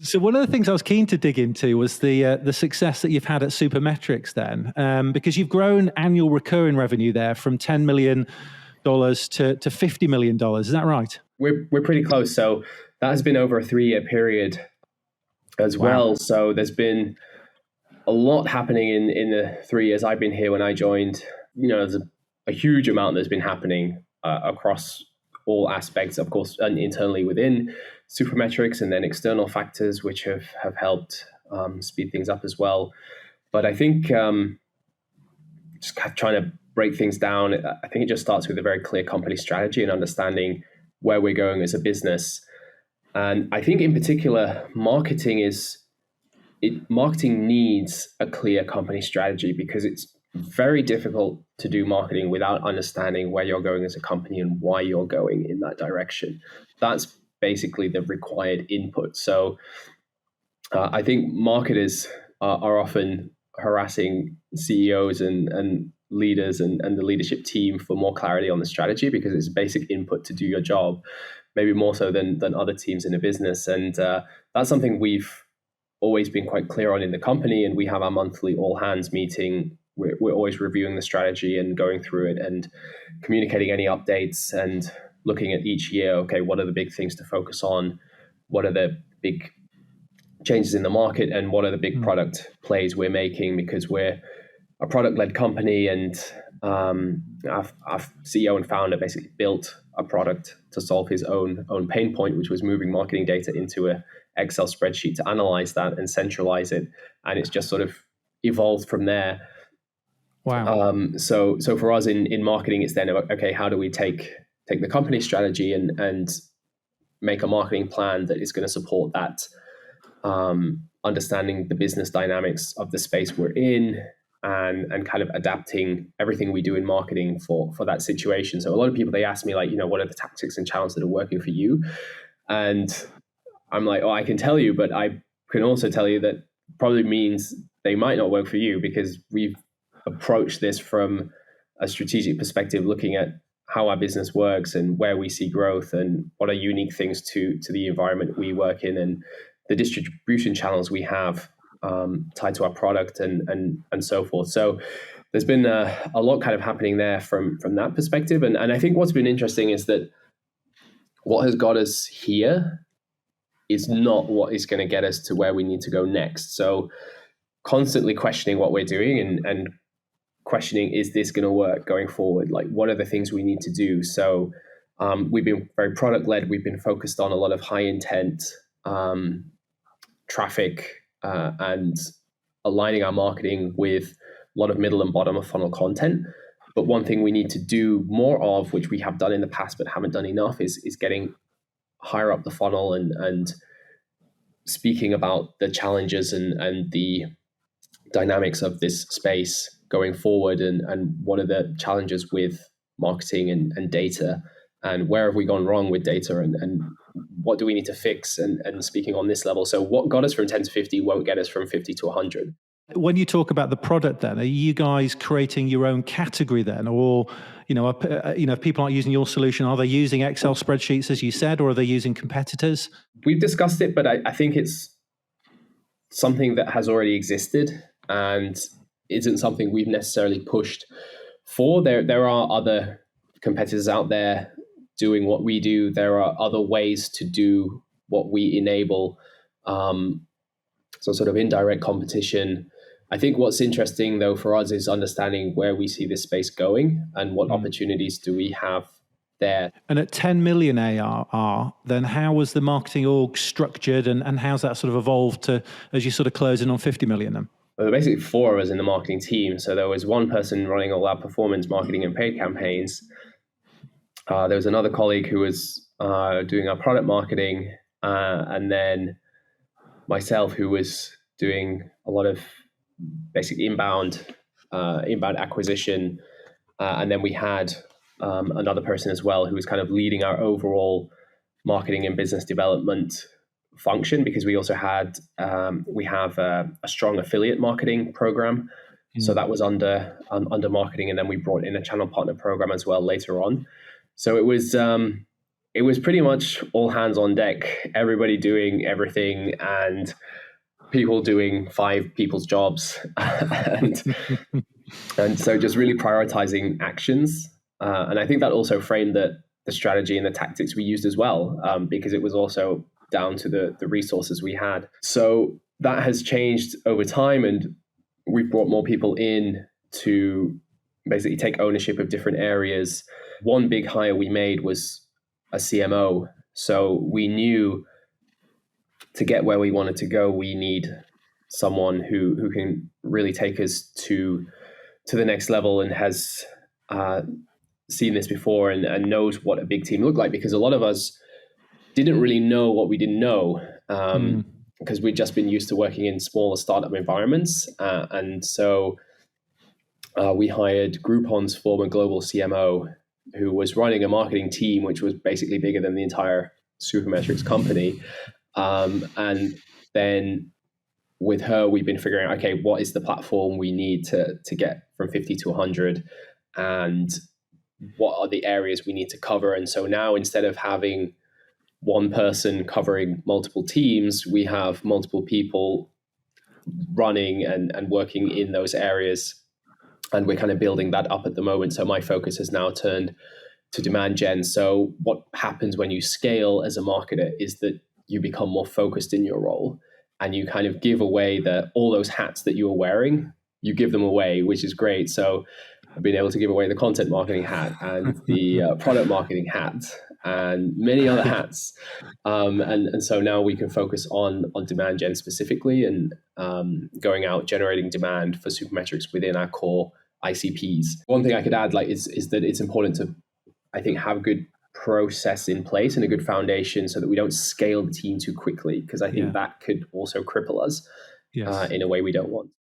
So one of the things I was keen to dig into was the success that you've had at Supermetrics then, because you've grown annual recurring revenue there from $10 million to $50 million. Is that right? We're pretty close. So that has been over a 3-year period as well. So there's been a lot happening in the 3 years I've been here. When I joined, there's a huge amount that's been happening across all aspects, of course, and internally within Supermetrics, and then external factors which have helped speed things up as well. But I think just trying to break things down, I think it just starts with a very clear company strategy and understanding where we're going as a business. And I think in particular, marketing needs a clear company strategy, because it's very difficult to do marketing without understanding where you're going as a company and why you're going in that direction. That's basically the required input. So I think marketers are often harassing CEOs and leaders and the leadership team for more clarity on the strategy, because it's basic input to do your job, maybe more so than other teams in a business. And that's something we've always been quite clear on in the company. And we have our monthly all hands meeting. We're always reviewing the strategy and going through it and communicating any updates and looking at each year, okay, what are the big things to focus on? What are the big changes in the market, and what are the big product plays we're making? Because we're a product-led company, and our CEO and founder basically built a product to solve his own pain point, which was moving marketing data into a Excel spreadsheet to analyze that and centralize it. And it's just sort of evolved from there. Wow. So for us in marketing, it's then, okay, how do we take the company strategy and make a marketing plan that is going to support that, understanding the business dynamics of the space we're in, and kind of adapting everything we do in marketing for that situation. So a lot of people, they ask me, like, what are the tactics and channels that are working for you? And I'm like, I can tell you, but I can also tell you that probably means they might not work for you, because we've approached this from a strategic perspective, looking at how our business works and where we see growth and what are unique things to the environment we work in and the distribution channels we have tied to our product and so forth. So there's been a lot kind of happening there from that perspective. And I think what's been interesting is that what has got us here is not what is going to get us to where we need to go next. So constantly questioning what we're doing and questioning, is this going to work going forward? Like, what are the things we need to do? So we've been very product-led. We've been focused on a lot of high-intent traffic and aligning our marketing with a lot of middle and bottom of funnel content. But one thing we need to do more of, which we have done in the past but haven't done enough, is getting higher up the funnel and speaking about the challenges and the dynamics of this space going forward, and what are the challenges with marketing and data, and where have we gone wrong with data, and what do we need to fix, and speaking on this level. So what got us from 10 to 50 won't get us from 50 to 100. When you talk about the product then, are you guys creating your own category then? Or, if people aren't using your solution, are they using Excel spreadsheets, as you said, or are they using competitors? We've discussed it, but I think it's something that has already existed and isn't something we've necessarily pushed for. There are other competitors out there doing what we do. There are other ways to do what we enable. So sort of indirect competition. I think what's interesting though for us is understanding where we see this space going and what opportunities do we have there. And at 10 million ARR, then how was the marketing org structured, and how's that sort of evolved to, as you sort of close in on 50 million then? Well, there were basically 4 of us in the marketing team. So there was one person running all our performance marketing and paid campaigns. There was another colleague who was doing our product marketing, and then myself, who was doing a lot of basic inbound acquisition. And then we had another person as well who was kind of leading our overall marketing and business development function, because we also had we have a strong affiliate marketing program. So that was under marketing, and then we brought in a channel partner program as well later on. So it was it was pretty much all hands on deck, everybody doing everything and people doing 5 people's jobs. and so just really prioritizing actions. And I think that also framed the strategy and the tactics we used as well, because it was also down to the resources we had. So that has changed over time, and we've brought more people in to basically take ownership of different areas. One big hire we made was a CMO. So we knew to get where we wanted to go, we need someone who can really take us to the next level and has seen this before and knows what a big team looked like, because a lot of us didn't really know what we didn't know, because we'd just been used to working in smaller startup environments. And so we hired Groupon's former global CMO, who was running a marketing team, which was basically bigger than the entire Supermetrics company. And then with her, we've been figuring out, okay, what is the platform we need to get from 50 to 100? And what are the areas we need to cover? And so now, instead of having one person covering multiple teams, we have multiple people running and working in those areas. And we're kind of building that up at the moment. So my focus has now turned to demand gen. So what happens when you scale as a marketer is that you become more focused in your role, and you kind of give away all those hats that you were wearing, you give them away, which is great. So I've been able to give away the content marketing hat and the product marketing hat and many other hats. And so now we can focus on demand gen specifically, and going out, generating demand for Supermetrics within our core ICPs. One thing I could add is that it's important to, I think, have good process in place and a good foundation so that we don't scale the team too quickly, because I think that could also cripple us in a way we don't want.